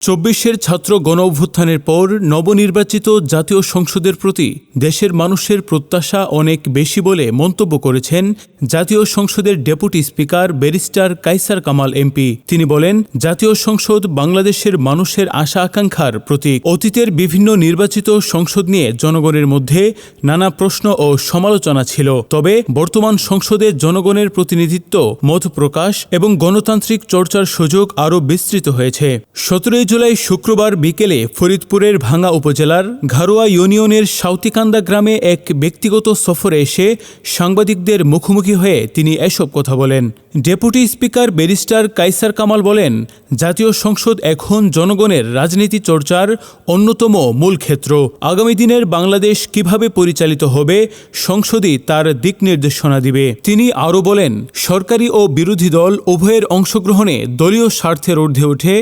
চব্বিশের ছাত্র গণঅভ্যুত্থানের পর নবনির্বাচিত জাতীয় সংসদের প্রতি দেশের মানুষের প্রত্যাশা অনেক বেশি বলে মন্তব্য করেছেন জাতীয় সংসদের deputy speaker barrister Kaysar Kamal MP. তিনি বলেন, জাতীয় সংসদ বাংলাদেশের মানুষের আশা আকাঙ্ক্ষার প্রতীক। অতীতের বিভিন্ন নির্বাচিত সংসদ নিয়ে জনগণের মধ্যে নানা প্রশ্ন ও সমালোচনা ছিল, তবে বর্তমান সংসদে জনগণের প্রতিনিধিত্ব, মত প্রকাশ এবং গণতান্ত্রিক চর্চার সুযোগ আরও বিস্তৃত হয়েছে। 17 জুলাই শুক্রবার বিকেলে ফরিদপুরের ভাঙ্গা উপজেলার ঘারোয়া ইউনিয়নের সাউতিকান্দা গ্রামে এক ব্যক্তিগত সফরে এসে সাংবাদিকদের মুখোমুখি হয়ে তিনি এসব কথা বলেন। Deputy speaker barrister Kaysar Kamal বলেন, জাতীয় সংসদ এখন জনগণের রাজনীতি চর্চার অন্যতম মূল ক্ষেত্র। আগামী দিনের বাংলাদেশ কিভাবে পরিচালিত হবে, সংসদই তার দিক নির্দেশনা দিবে। তিনি আরও বলেন, সরকারি ও বিরোধী দল উভয়ের অংশগ্রহণে দলীয় স্বার্থের ঊর্ধ্বে উঠে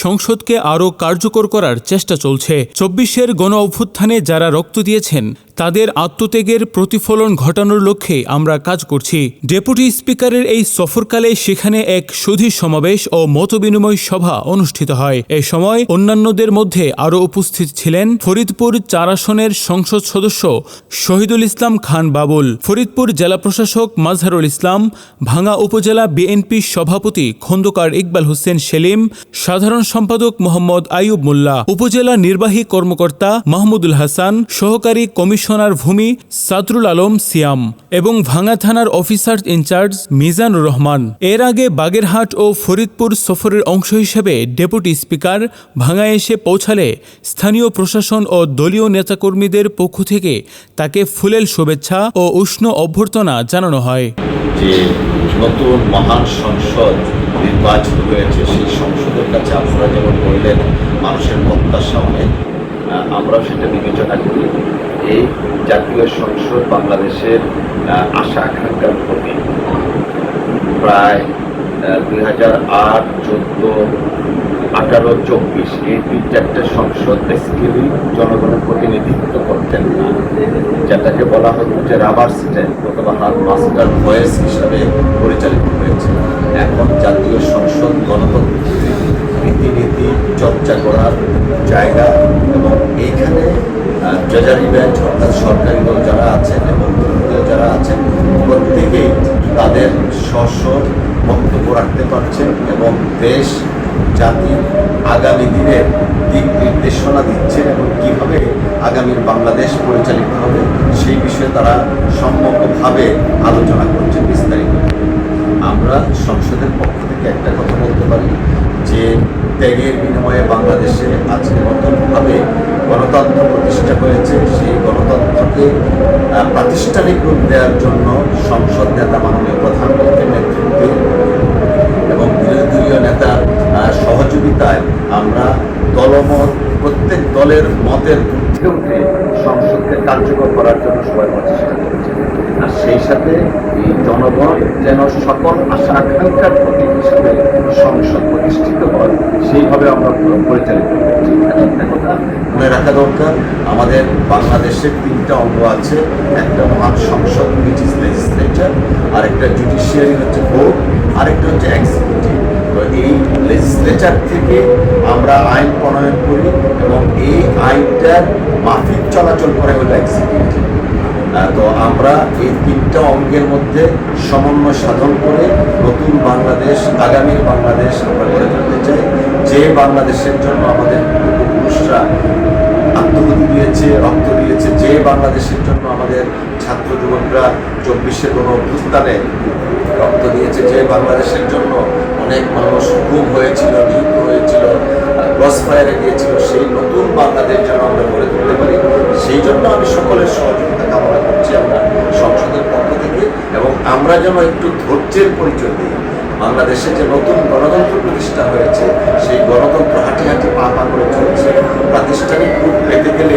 সংসদকে আরও কার্যকর করার চেষ্টা চলছে। 24-এর গণ অভ্যুত্থানে যারা রক্ত দিয়েছেন তাদের আত্মত্যাগের প্রতিফলন ঘটানোর লক্ষ্যে আমরা কাজ করছি। ডেপুটি স্পিকারের এই সফরকালে সেখানে এক সুধী সমাবেশ ও মতবিনিময় সভা অনুষ্ঠিত হয়। এ সময় অন্যান্যদের মধ্যে আরও উপস্থিত ছিলেন ফরিদপুর 4 আসনের সংসদ সদস্য শহীদুল ইসলাম খান বাবুল, ফরিদপুর জেলা প্রশাসক মাজহারুল ইসলাম, ভাঙ্গা উপজেলা বিএনপি সভাপতি খন্দকার ইকবাল হোসেন সেলিম, সাধারণ সম্পাদক মোহাম্মদ আইয়ুব মোল্লা, উপজেলা নির্বাহী কর্মকর্তা মাহমুদুল হাসান, সহকারী কমিশনার ভূমি সাদরুল আলম সিয়াম এবং ভাঙ্গা থানার অফিসার ইনচার্জ মিজানুর রহমান। এর আগে বাগেরহাট ও ফরিদপুর সফরের অংশ হিসেবে ডেপুটি স্পিকার ভাঙ্গা এসে পৌঁছালে স্থানীয় প্রশাসন ও দলীয় নেতাকর্মীদের পক্ষ থেকে তাকে ফুলেল শুভেচ্ছা ও উষ্ণ অভ্যর্থনা জানানো হয়। যে নতুন মহান সংসদ নির্বাচিত হয়েছে, সেই সংসদের কাছে আপনারা যেমন বললেন মানুষের প্রত্যাশা অনেক, আমরা সেটা বিবেচনা করি। এই জাতীয় সংসদ বাংলাদেশের আশা আকাঙ্ক্ষার প্রতি প্রায় 2008, 14, 18, 24 এই 3-4টে সংসদ বেসিক্যালি জনগণের প্রতিনিধিত্ব করতেন না, যেটাকে বলা হতো যে রাবার স্ট্যাম্প অথবা মাস্টার ভয়েস হিসাবে পরিচালিত হয়েছে। এখন জাতীয় সংসদ গণতান্ত্রিক রীতিনীতি চর্চা করার জায়গা এবং এইখানে ট্রেজারি ব্যাংক অর্থাৎ সরকারি দল যারা আছেন এবং যারা আছেন প্রত্যেকেই তাদের স্ব বক্তব্য রাখতে পারছেন এবং দেশ জাতির আগামী দিনের দিক নির্দেশনা দিচ্ছেন এবং কীভাবে আগামীর বাংলাদেশ পরিচালিত হবে সেই বিষয়ে তারা সম্মতভাবে আলোচনা করছেন বিস্তারিত। আমরা সংসদের পক্ষ থেকে একটা কথা বলতে পারি যে ত্যাগের বিনিময়ে বাংলাদেশে আজকে নতুনভাবে গণতন্ত্র প্রতিষ্ঠা হয়েছে। সেই গণতন্ত্রকে প্রাতিষ্ঠানিক রূপ দেওয়ার জন্য সংসদ নেতা মাননীয় প্রধানমন্ত্রীর নেতৃত্বে এবং বিরোধী দলীয় নেতার সহযোগিতায় আমরা দলমত প্রত্যেক দলের মতের ঊর্ধ্বে উঠে সংসদকে কার্যকর করার জন্য সবাই প্রচেষ্টা করছে। আর সেই সাথে এই জনগণ যেন সকল আশা আকাঙ্ক্ষার প্রতীক হিসাবে সংসদ প্রতিষ্ঠিত হয় সেইভাবে আমরা পরিচালিত করছি। এখানে একটা কথা মনে রাখা দরকার, আমাদের বাংলাদেশের 3টা অঙ্গ আছে। একটা মহান সংসদ উইচ ইজ লেজিসলেচার, আরেকটা জুডিশিয়ারি হচ্ছে কোর্ট, আরেকটা হচ্ছে এক্সিকিউটিভ। তো এই লেজিসলেচার থেকে আমরা আইন প্রণয়ন করি এবং এই আইনটার মাফিক চলাচল করে হলো এক্সিকিউটিভ। তো আমরা এই 3টা অঙ্গের মধ্যে সমন্বয় সাধন করে নতুন বাংলাদেশ, আগামীর বাংলাদেশ আমরা গড়ে তুলতে চাই, যে বাংলাদেশের জন্য আমাদের পূর্বপুরুষরা আত্মহতি দিয়েছে, রক্ত দিয়েছে, যে বাংলাদেশের জন্য আমাদের ছাত্র যুবকরা 24-এর গণ অভ্যুত্থানে রক্ত দিয়েছে, যে বাংলাদেশের জন্য অনেক মানুষ গুম হয়েছিল, নিহত হয়েছিল, ক্রস ফায়ারে গিয়েছিল, সেই নতুন বাংলাদেশ যেন আমরা গড়ে তুলতে পারি। সেই জন্য আমি সকলের সহযোগিতা কামনা করছি আমরা সংসদের পক্ষ থেকে, এবং আমরা যেন একটু ধৈর্যের পরিচয় দিই। বাংলাদেশে যে নতুন গণতন্ত্র প্রতিষ্ঠা হয়েছে সেই গণতন্ত্র হাঁটি হাঁটি পা পা করে চলছে। প্রাতিষ্ঠানিক রূপ পেতে গেলে